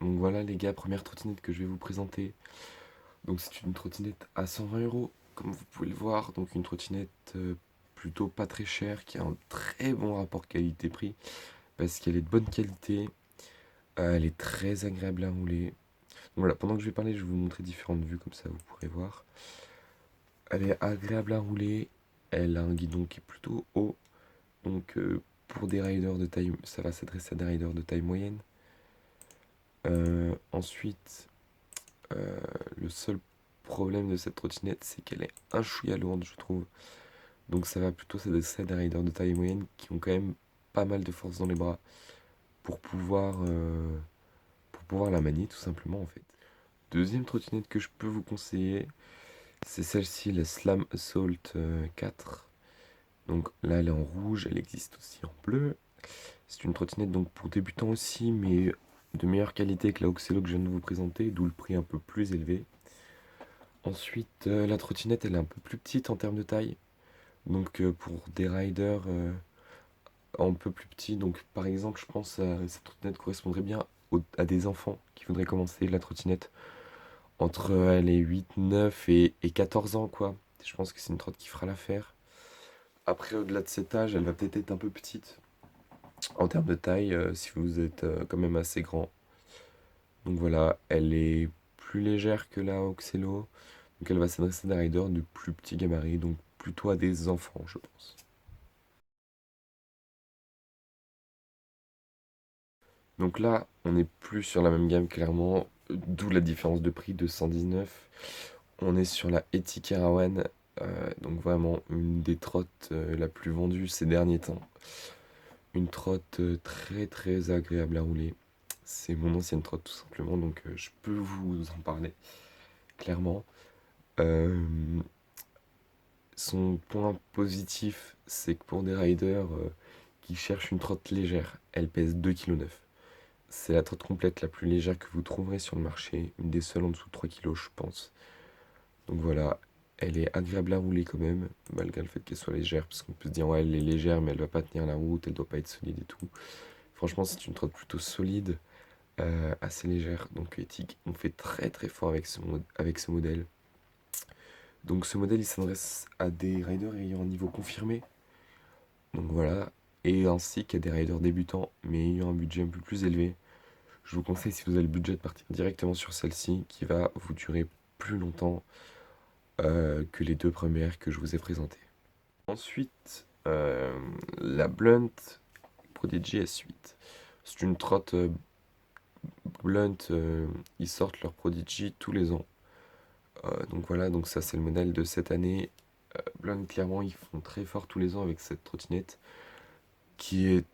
Donc voilà les gars, première trottinette que je vais vous présenter. Donc c'est une trottinette à 120 € comme vous pouvez le voir. Donc une trottinette plutôt pas très chère qui a un très bon rapport qualité-prix parce qu'elle est de bonne qualité. Elle est très agréable à rouler. Donc voilà, pendant que je vais parler, je vais vous montrer différentes vues comme ça vous pourrez voir. Elle est agréable à rouler. Elle a un guidon qui est plutôt haut. Donc pour des riders de taille, ça va s'adresser à des riders de taille moyenne. Ensuite, Euh, le seul problème de cette trottinette, c'est qu'elle est un chouïa lourde, je trouve. Donc ça va plutôt s'adresser à des riders de taille moyenne qui ont quand même pas mal de force dans les bras pour pouvoir la manier tout simplement en fait. Deuxième trottinette que je peux vous conseiller, c'est celle-ci, la Slam Assault 4. Donc là elle est en rouge, elle existe aussi en bleu. C'est une trottinette donc pour débutants aussi, mais de meilleure qualité que la Oxelo que je viens de vous présenter, d'où le prix un peu plus élevé. Ensuite, la trottinette, elle est un peu plus petite en termes de taille. Donc, pour des riders un peu plus petits, donc par exemple, je pense que cette trottinette correspondrait bien à des enfants qui voudraient commencer la trottinette entre les 8, 9 et 14 ans, quoi. Je pense que c'est une trotte qui fera l'affaire. Après, au-delà de cet âge, elle va peut-être être un peu petite en termes de taille, si vous êtes quand même assez grand. Donc voilà, elle est plus légère que la Oxelo. Donc elle va s'adresser à des riders de plus petits gabarits, donc plutôt à des enfants, je pense. Donc là, on n'est plus sur la même gamme, clairement, d'où la différence de prix de 119. On est sur la Eti Caravan, donc vraiment une des trottes la plus vendue ces derniers temps. Une trotte très très agréable à rouler. C'est mon ancienne trotte tout simplement, donc je peux vous en parler clairement. Euh, Son point positif, c'est que pour des riders qui cherchent une trotte légère, elle pèse 2,9 kg. C'est la trotte complète la plus légère que vous trouverez sur le marché, une des seules en dessous de 3 kg, je pense. Donc voilà, elle est agréable à rouler quand même, malgré le fait qu'elle soit légère, parce qu'on peut se dire ouais, elle est légère, mais elle va pas tenir la route, elle doit pas être solide et tout. Franchement, c'est une trotte plutôt solide, assez légère, donc éthique. On fait très très fort avec ce modèle. Donc ce modèle, il s'adresse à des riders ayant un niveau confirmé. Donc voilà, et ainsi qu'à des riders débutants, mais ayant un budget un peu plus élevé. Je vous conseille, si vous avez le budget, de partir directement sur celle-ci, qui va vous durer plus longtemps que les deux premières que je vous ai présentées. Ensuite, la Blunt Prodigy S8. C'est une trotte Blunt, ils sortent leur Prodigy tous les ans. Donc voilà, donc ça c'est le modèle de cette année. Blunt, clairement, ils font très fort tous les ans avec cette trottinette qui est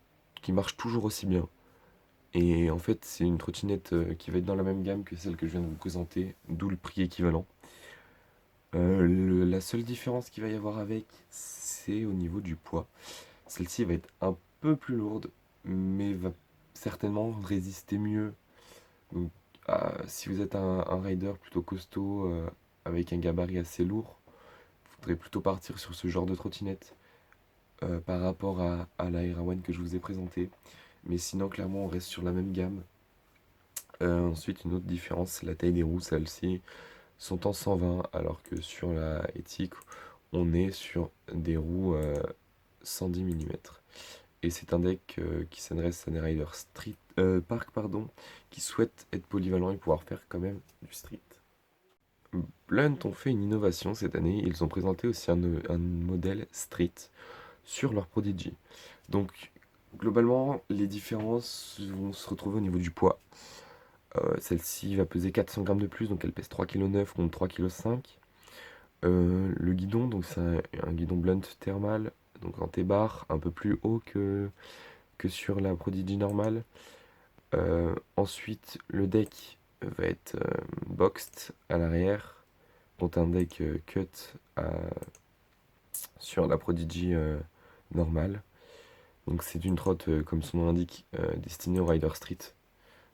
qui marche toujours aussi bien. Et en fait, c'est une trottinette qui va être dans la même gamme que celle que je viens de vous présenter, d'où le prix équivalent. La seule différence qu'il va y avoir avec, c'est au niveau du poids. Celle-ci va être un peu plus lourde, mais va certainement résister mieux. Donc, si vous êtes un rider plutôt costaud, avec un gabarit assez lourd, il faudrait plutôt partir sur ce genre de trottinette par rapport à la Era One que je vous ai présentée. Mais sinon, clairement, on reste sur la même gamme. Ensuite, une autre différence, c'est la taille des roues. Celles-ci sont en 120, alors que sur la éthique, on est sur des roues 110 mm. Et c'est un deck qui s'adresse à des riders street, park, pardon, qui souhaitent être polyvalents et pouvoir faire quand même du street. Blunt ont fait une innovation cette année. Ils ont présenté aussi un modèle street sur leur Prodigy. Donc, globalement, les différences vont se retrouver au niveau du poids. Celle-ci va peser 400 grammes de plus, donc elle pèse 3,9 kg contre 3,5 kg. Le guidon, donc c'est un guidon blunt thermal, donc en T-bar, un peu plus haut que sur la Prodigy normale. Ensuite, le deck va être boxed à l'arrière, contre un deck cut sur la Prodigy normale. Donc c'est une trotte, comme son nom l'indique, destinée aux riders street.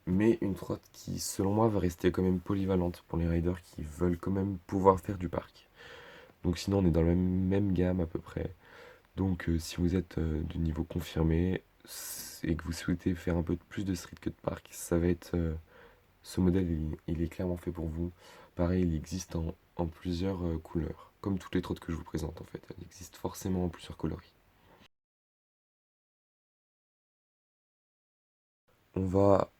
Mais une trotte qui, selon moi, va rester quand même polyvalente pour les riders qui veulent quand même pouvoir faire du parc. Donc sinon, on est dans la même gamme à peu près. Donc si vous êtes du niveau confirmé et que vous souhaitez faire un peu plus de street que de parc, ça va être Ce modèle, il est clairement fait pour vous. Pareil, il existe en plusieurs couleurs, comme toutes les trottes que je vous présente en fait. Il existe forcément en plusieurs coloris. On va,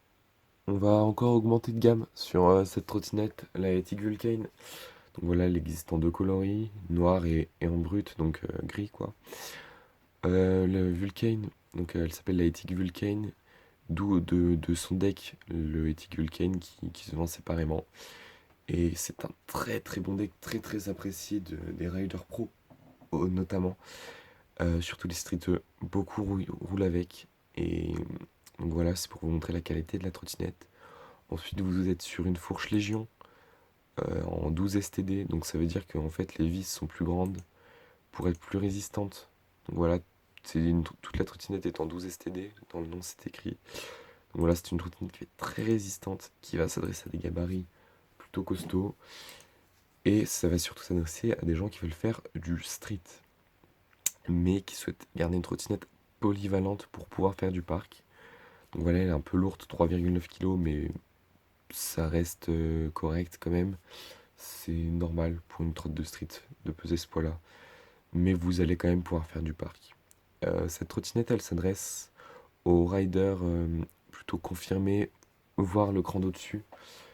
on va encore augmenter de gamme sur cette trottinette, la Ethic Vulcane. Donc voilà, elle existe en deux coloris, noir et en brut, donc gris quoi. Le Vulcane, donc elle s'appelle la Ethic Vulcane, d'où de son deck, le Ethic Vulcane qui se vend séparément. Et c'est un très très bon deck, très très apprécié des Riders Pro, notamment. Surtout les streeteux, beaucoup roulent avec. Et donc voilà, c'est pour vous montrer la qualité de la trottinette. Ensuite, vous êtes sur une fourche Légion en 12 STD, donc ça veut dire que en fait les vis sont plus grandes pour être plus résistantes. Donc voilà, toute la trottinette est en 12 STD, dans le nom c'est écrit. Donc voilà, c'est une trottinette qui est très résistante, qui va s'adresser à des gabarits plutôt costauds. Et ça va surtout s'adresser à des gens qui veulent faire du street, mais qui souhaitent garder une trottinette polyvalente pour pouvoir faire du parc. Donc voilà, elle est un peu lourde, 3,9 kg, mais ça reste correct quand même. C'est normal pour une trotte de street de peser ce poids-là. Mais vous allez quand même pouvoir faire du parc. Cette trottinette, elle s'adresse aux riders plutôt confirmés, voire le cran d'au-dessus.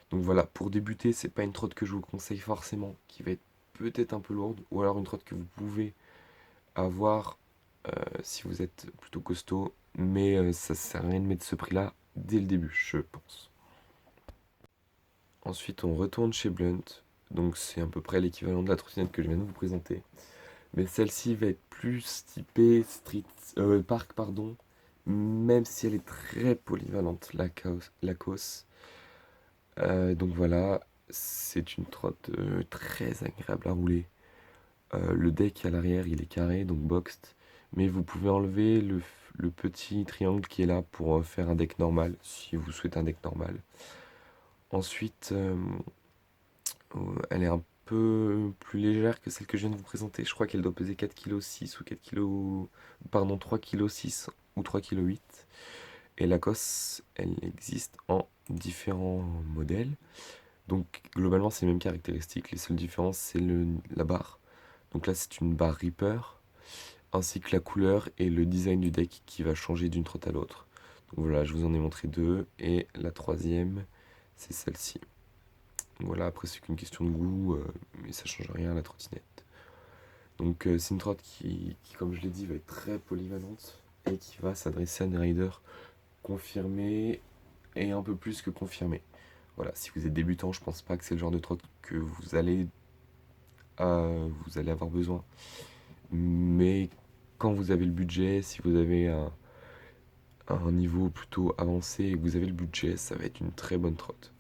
Donc voilà, pour débuter, c'est pas une trotte que je vous conseille forcément, qui va être peut-être un peu lourde, ou alors une trotte que vous pouvez avoir si vous êtes plutôt costaud, mais ça sert à rien de mettre ce prix-là dès le début, je pense. Ensuite, on retourne chez Blunt, donc c'est à peu près l'équivalent de la trottinette que je viens de vous présenter. Mais celle-ci va être plus typée street, parc, pardon, même si elle est très polyvalente, la cause. Donc voilà, c'est une trotte très agréable à rouler. Le deck à l'arrière, il est carré, donc boxed, mais vous pouvez enlever le petit triangle qui est là pour faire un deck normal, si vous souhaitez un deck normal. Ensuite, elle est un peu plus légère que celle que je viens de vous présenter. Je crois qu'elle doit peser 4,6 kg ou 4 kg, pardon, 3,6 kg ou 3,8 kg. Et la cosse, elle existe en différents modèles. Donc globalement, c'est les mêmes caractéristiques. Les seules différences, c'est la barre. Donc là, c'est une barre Reaper, ainsi que la couleur et le design du deck qui va changer d'une trotte à l'autre. Donc voilà, je vous en ai montré deux. Et la troisième, c'est celle-ci. Donc voilà, après, c'est qu'une question de goût, mais ça change rien à la trottinette. Donc c'est une trotte comme je l'ai dit, va être très polyvalente et qui va s'adresser à des riders confirmés et un peu plus que confirmés. Voilà, si vous êtes débutant, je pense pas que c'est le genre de trotte que vous allez avoir besoin. Mais quand vous avez le budget, si vous avez un niveau plutôt avancé et que vous avez le budget, ça va être une très bonne trotte.